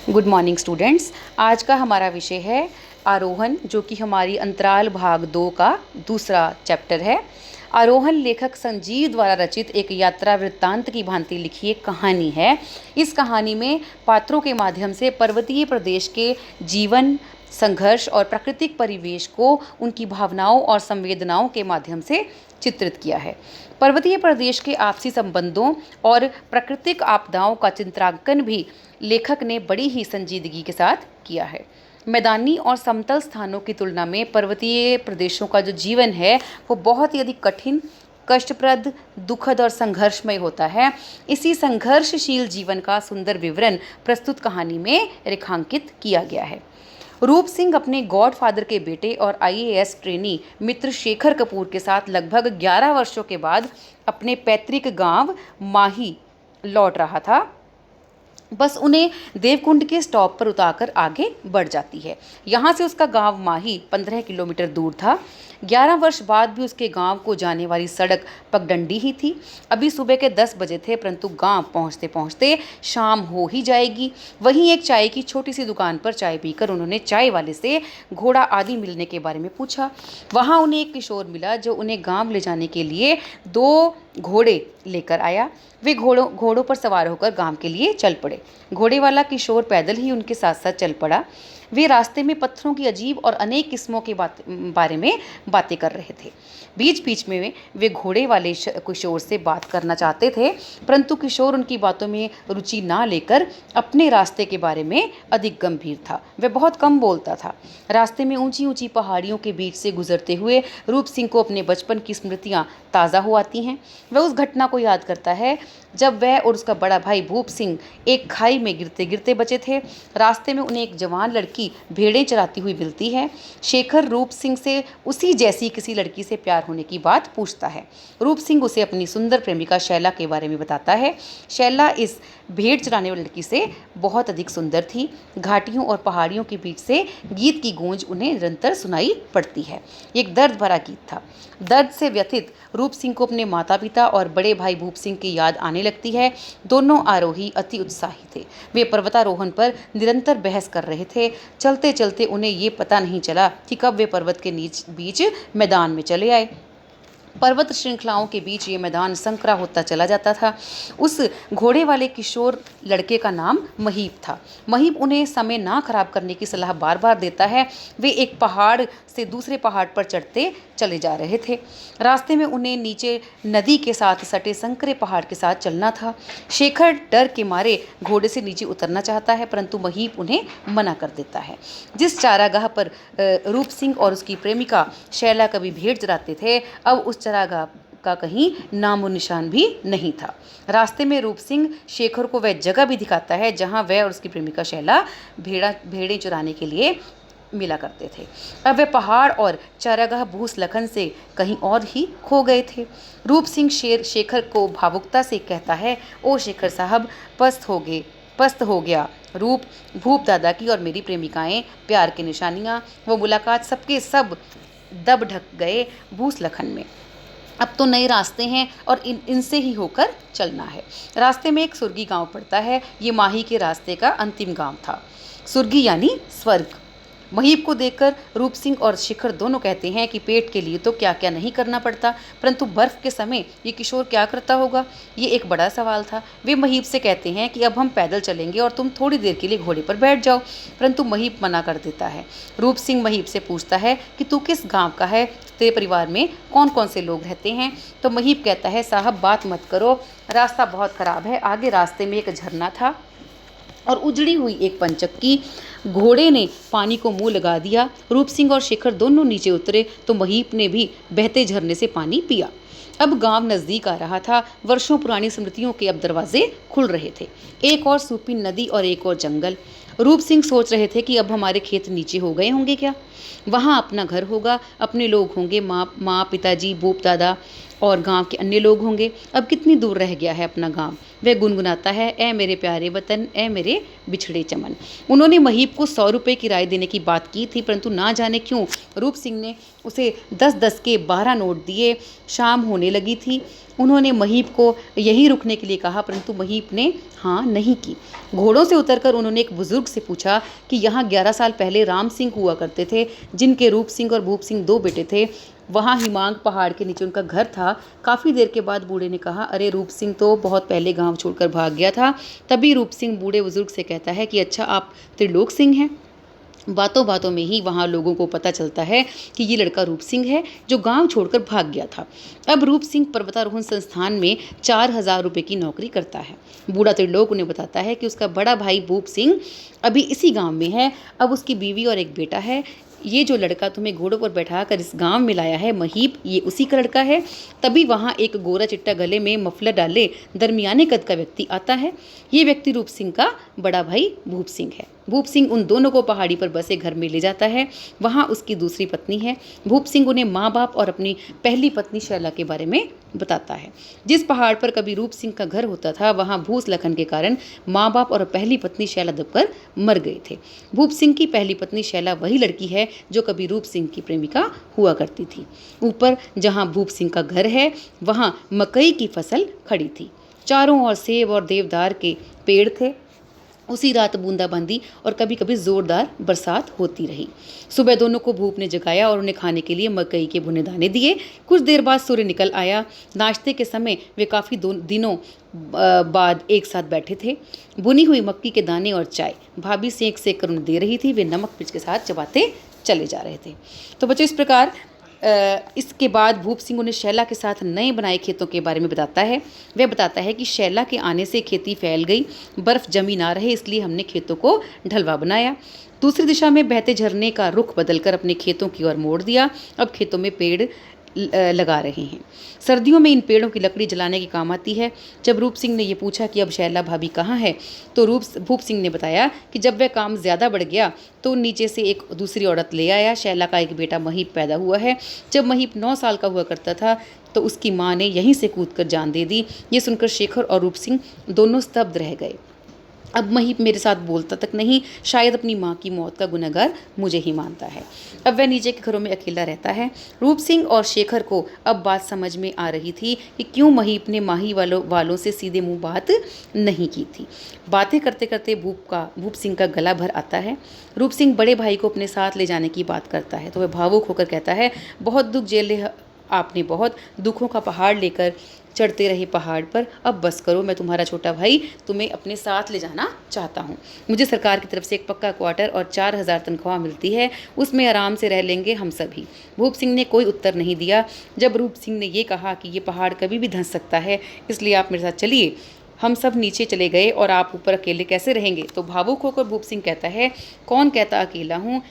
Good morning students. आज का हमारा विषय है आरोहण, जो कि हमारी अंतराल भाग 2 का दूसरा चैप्टर है। आरोहण लेखक संजीव द्वारा रचित एक यात्रा वृत्तांत की भांति लिखी एक कहानी है। इस कहानी में पात्रों के माध्यम से पर्वतीय प्रदेश के जीवन, संघर्ष और प्राकृतिक परिवेश को उनकी भावनाओं और संवेदनाओं के माध्यम से चित्रित किया है। पर्वतीय प्रदेश के आपसी संबंधों और प्राकृतिक आपदाओं का चित्रांकन भी लेखक ने बड़ी ही संजीदगी के साथ किया है। मैदानी और समतल स्थानों की तुलना में पर्वतीय प्रदेशों का जो जीवन है वो बहुत ही अधिक कठिन, कष्टप्रद, दुखद और संघर्षमय होता है। इसी संघर्षशील जीवन का सुंदर विवरण प्रस्तुत कहानी में रेखांकित किया गया है। रूप सिंह अपने गॉडफादर के बेटे और आईएएस ट्रेनी मित्र शेखर कपूर के साथ लगभग 11 वर्षों के बाद अपने पैतृक गांव माही लौट रहा था। बस उन्हें देवकुंड के स्टॉप पर उतारकर आगे बढ़ जाती है। यहाँ से उसका गांव माही 15 किलोमीटर दूर था। 11 वर्ष बाद भी उसके गांव को जाने वाली सड़क पगडंडी ही थी। अभी सुबह के 10 बजे थे, परंतु गांव पहुँचते पहुँचते शाम हो ही जाएगी। वहीं एक चाय की छोटी सी दुकान पर चाय पीकर उन्होंने चाय वाले से घोड़ा आदि मिलने के बारे में पूछा। वहाँ उन्हें एक किशोर मिला जो उन्हें गाँव ले जाने के लिए 2 घोड़े लेकर आया। वे घोड़ों पर सवार होकर गांव के लिए चल पड़े। घोड़े वाला किशोर पैदल ही उनके साथ साथ चल पड़ा। वे रास्ते में पत्थरों की अजीब और अनेक किस्मों के बारे में बातें कर रहे थे। बीच बीच में वे घोड़े वाले किशोर से बात करना चाहते थे, परंतु किशोर उनकी बातों में रुचि ना लेकर अपने रास्ते के बारे में अधिक गंभीर था। वह बहुत कम बोलता था। रास्ते में ऊंची ऊंची पहाड़ियों के बीच से गुजरते हुए रूप सिंह को अपने बचपन की स्मृतियाँ ताज़ा हो आती हैं। वह उस घटना को याद करता है जब वह और उसका बड़ा भाई भूप सिंह एक खाई में गिरते गिरते बचे थे। रास्ते में उन्हें एक जवान लड़की भेड़ें चराती हुई मिलती है। शेखर रूप सिंह से उसी जैसी किसी लड़की से प्यार होने की बात पूछता है। रूप सिंह उसे अपनी सुंदर प्रेमिका शैला के बारे में बताता है। शैला इस भेड़ चराने वाली लड़की से बहुत अधिक सुंदर थी। घाटियों और पहाड़ियों के बीच से गीत की गूंज उन्हें निरंतर सुनाई पड़ती है। एक दर्द भरा गीत था। दर्द से व्यथित रूप सिंह को अपने माता पिता और बड़े भाई भूप सिंह की याद आने लगती है। दोनों आरोही अति उत्साही थे। वे पर्वतारोहण पर निरंतर बहस कर रहे थे। चलते चलते उन्हें ये पता नहीं चला कि कब वे पर्वत के बीच मैदान में चले आए। पर्वत श्रृंखलाओं के बीच ये मैदान संकरा होता चला जाता था। उस घोड़े वाले किशोर लड़के का नाम महीप था। महीप उन्हें समय ना खराब करने की सलाह बार बार देता है। वे एक पहाड़ से दूसरे पहाड़ पर चढ़ते चले जा रहे थे। रास्ते में उन्हें नीचे नदी के साथ सटे संकरे पहाड़ के साथ चलना था। शेखर डर के मारे घोड़े से नीचे उतरना चाहता है, परंतु महीप उन्हें मना कर देता है। जिस चारागाह पर रूप सिंह और उसकी प्रेमिका शैला कभी भेड़ चराते थे, अब उस चारागाह का कहीं नामो निशान भी नहीं था। रास्ते में रूप सिंह शेखर को वह जगह भी दिखाता है जहां वह और उसकी प्रेमिका शैला भेड़ें चुराने के लिए मिला करते थे। अब वे पहाड़ और चारागाह भूसलखन से कहीं और ही खो गए थे। रूप सिंह शेखर को भावुकता से कहता है, ओ शेखर साहब, पस्त हो गया रूप, भूप दादा की और मेरी प्रेमिकाएं, प्यार की निशानियाँ, वो मुलाकात सबके सब दब ढक गए भूसलखन में। अब तो नए रास्ते हैं और इनसे ही होकर चलना है। रास्ते में एक सुर्गी गांव पड़ता है। ये माही के रास्ते का अंतिम गांव था। सुर्गी यानी स्वर्ग। महीप को देखकर रूप सिंह और शिखर दोनों कहते हैं कि पेट के लिए तो क्या क्या नहीं करना पड़ता, परंतु बर्फ के समय ये किशोर क्या करता होगा, ये एक बड़ा सवाल था। वे महीप से कहते हैं कि अब हम पैदल चलेंगे और तुम थोड़ी देर के लिए घोड़े पर बैठ जाओ, परंतु महीप मना कर देता है। रूप सिंह महीप से पूछता है कि तू किस गाँव का है, तेरे परिवार में कौन कौन से लोग रहते हैं। तो महीप कहता है, साहब बात मत करो, रास्ता बहुत ख़राब है। आगे रास्ते में एक झरना था और उजड़ी हुई एक पंचक्की। घोड़े ने पानी को मुंह लगा दिया। रूप सिंह और शेखर दोनों नीचे उतरे तो महीप ने भी बहते झरने से पानी पिया। अब गांव नज़दीक आ रहा था। वर्षों पुरानी स्मृतियों के अब दरवाजे खुल रहे थे। एक और सूपी नदी और एक और जंगल। रूप सिंह सोच रहे थे कि अब हमारे खेत नीचे हो गए होंगे क्या। वहाँ अपना घर होगा, अपने लोग होंगे, माँ पिताजी, भूप दादा और गांव के अन्य लोग होंगे। अब कितनी दूर रह गया है अपना गांव। वह गुनगुनाता है, ए मेरे प्यारे वतन, ए मेरे बिछड़े चमन। उन्होंने महीप को 100 रुपये किराए देने की बात की थी, परंतु ना जाने क्यों रूप सिंह ने उसे 10-10 के 12 नोट दिए। शाम होने लगी थी। उन्होंने महीप को यहीं रुकने के लिए कहा, परंतु महीप ने हाँ नहीं की। घोड़ों से उतरकर उन्होंने एक बुजुर्ग से पूछा कि यहाँ 11 साल पहले राम सिंह हुआ करते थे, जिनके रूप सिंह और भूप सिंह 2 बेटे थे। वहाँ हिमांग पहाड़ के नीचे उनका घर था। काफ़ी देर के बाद बूढ़े ने कहा, अरे रूप सिंह तो बहुत पहले गांव छोड़कर भाग गया था। तभी रूप सिंह बूढ़े बुजुर्ग से कहता है कि अच्छा, आप त्रिलोक सिंह हैं। बातों बातों में ही वहाँ लोगों को पता चलता है कि ये लड़का रूप सिंह है जो गांव छोड़कर भाग गया था। अब रूप सिंह पर्वतारोहण संस्थान में 4000 रुपये की नौकरी करता है। बूढ़ा त्रिलोक उन्हें बताता है कि उसका बड़ा भाई भूप सिंह अभी इसी गांव में है। अब उसकी बीवी और एक बेटा है। ये जो लड़का तुम्हें घोड़ों पर बैठा कर इस गांव में लाया है महीप, ये उसी का लड़का है। तभी वहाँ एक गोरा चिट्टा गले में मफलर डाले दरमियाने कद का व्यक्ति आता है। ये व्यक्ति रूप सिंह का बड़ा भाई भूप सिंह है। भूप सिंह उन दोनों को पहाड़ी पर बसे घर में ले जाता है। वहाँ उसकी दूसरी पत्नी है। भूप सिंह उन्हें माँ बाप और अपनी पहली पत्नी शैला के बारे में बताता है। जिस पहाड़ पर कभी रूप सिंह का घर होता था, वहाँ भूस्खलन के कारण माँ बाप और पहली पत्नी शैला दबकर मर गए थे। भूप सिंह की पहली पत्नी शैला वही लड़की है जो कभी रूप सिंह की प्रेमिका हुआ करती थी। ऊपर जहाँ भूप सिंह का घर है, वहाँ मकई की फसल खड़ी थी। चारों ओर सेब और देवदार के पेड़ थे। उसी रात बूंदाबांदी और कभी कभी जोरदार बरसात होती रही। सुबह दोनों को भूप ने जगाया और उन्हें खाने के लिए मकई के भुने दाने दिए। कुछ देर बाद सूर्य निकल आया। नाश्ते के समय वे काफ़ी दिनों बाद एक साथ बैठे थे। भुनी हुई मक्की के दाने और चाय भाभी सेक सेक कर उन्हें दे रही थी। वे नमक मिर्च के साथ चबाते चले जा रहे थे। तो बच्चों, इस प्रकार इसके बाद भूप सिंह उन्हें शैला के साथ नए बनाए खेतों के बारे में बताता है। वह बताता है कि शैला के आने से खेती फैल गई, बर्फ़ जमी ना रहे, इसलिए हमने खेतों को ढलवा बनाया। दूसरी दिशा में बहते झरने का रुख बदलकर अपने खेतों की ओर मोड़ दिया। अब खेतों में पेड़ लगा रहे हैं। सर्दियों में इन पेड़ों की लकड़ी जलाने के काम आती है। जब रूप सिंह ने ये पूछा कि अब शैला भाभी कहाँ है, तो भूप सिंह ने बताया कि जब वह काम ज़्यादा बढ़ गया तो नीचे से एक दूसरी औरत ले आया। शैला का एक बेटा महीप पैदा हुआ है। जब महीप 9 साल का हुआ करता था तो उसकी माँ ने यहीं से कूदकर जान दे दी। ये सुनकर शेखर और रूप सिंह दोनों स्तब्ध रह गए। अब महीप मेरे साथ बोलता तक नहीं, शायद अपनी माँ की मौत का गुनहगार मुझे ही मानता है। अब वह नीचे के घरों में अकेला रहता है। रूप सिंह और शेखर को अब बात समझ में आ रही थी कि क्यों महीप ने माही वालों से सीधे मुंह बात नहीं की थी। बातें करते करते भूप सिंह का गला भर आता है। रूप सिंह बड़े भाई को अपने साथ ले जाने की बात करता है तो वह भावुक होकर कहता है, बहुत दुख झेले आपने, बहुत दुखों का पहाड़ लेकर चढ़ते रहे पहाड़ पर, अब बस करो, मैं तुम्हारा छोटा भाई तुम्हें अपने साथ ले जाना चाहता हूँ। मुझे सरकार की तरफ से एक पक्का क्वार्टर और 4000 तनख्वाह मिलती है, उसमें आराम से रह लेंगे हम सभी। भूप सिंह ने कोई उत्तर नहीं दिया। जब रूप सिंह ने ये कहा कि ये पहाड़ कभी भी धंस सकता है, इसलिए आप मेरे साथ चलिए, हम सब नीचे चले गए और आप ऊपर अकेले कैसे रहेंगे, तो भावुक होकर भूप सिंह कहता है, कौन कहता अकेला हूँ,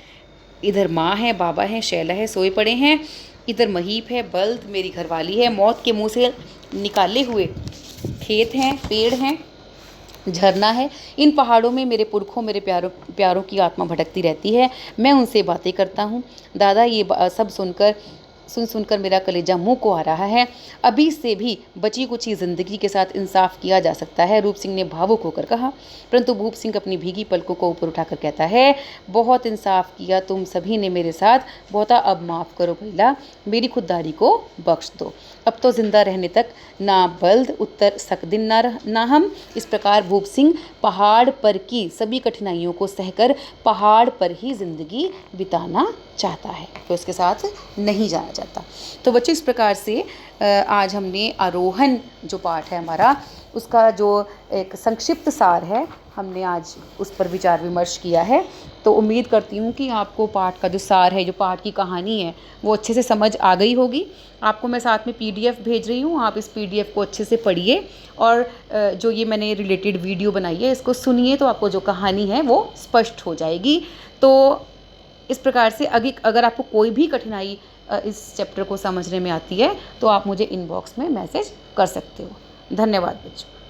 इधर माँ है, बाबा है, शैला है, सोए पड़े हैं, इधर महीप है, बल्द मेरी घरवाली है, मौत के मुंह से निकाले हुए खेत हैं, पेड़ हैं, झरना है। इन पहाड़ों में मेरे पुरखों, मेरे प्यारों की आत्मा भटकती रहती है। मैं उनसे बातें करता हूँ। दादा, ये सब सुनकर मेरा कलेजा मुंह को आ रहा है। अभी से भी बची कुची ज़िंदगी के साथ इंसाफ किया जा सकता है, रूप सिंह ने भावुक होकर कहा। परंतु भूप सिंह अपनी भीगी पलकों को ऊपर उठाकर कहता है, बहुत इंसाफ किया तुम सभी ने मेरे साथ, बहुता अब माफ़ करो भैला, मेरी खुददारी को बख्श दो। अब तो जिंदा रहने तक ना बल्द उत्तर सकदिन ना हम। इस प्रकार भूप सिंह पहाड़ पर की सभी कठिनाइयों को सहकर पहाड़ पर ही ज़िंदगी बिताना चाहता है, तो उसके साथ नहीं जाना चाहता। तो बच्चों, इस प्रकार से आज हमने आरोहण जो पाठ है हमारा, उसका जो एक संक्षिप्त सार है, हमने आज उस पर विचार विमर्श किया है। तो उम्मीद करती हूँ कि आपको पाठ का जो सार है, जो पाठ की कहानी है, वो अच्छे से समझ आ गई होगी। आपको मैं साथ में PDF भेज रही हूँ, आप इस PDF को अच्छे से पढ़िए और जो ये मैंने रिलेटेड वीडियो बनाई है इसको सुनिए, तो आपको जो कहानी है वो स्पष्ट हो जाएगी। तो इस प्रकार से अगर आपको कोई भी कठिनाई इस चैप्टर को समझने में आती है तो आप मुझे इनबॉक्स में मैसेज कर सकते हो। धन्यवाद बच्चों।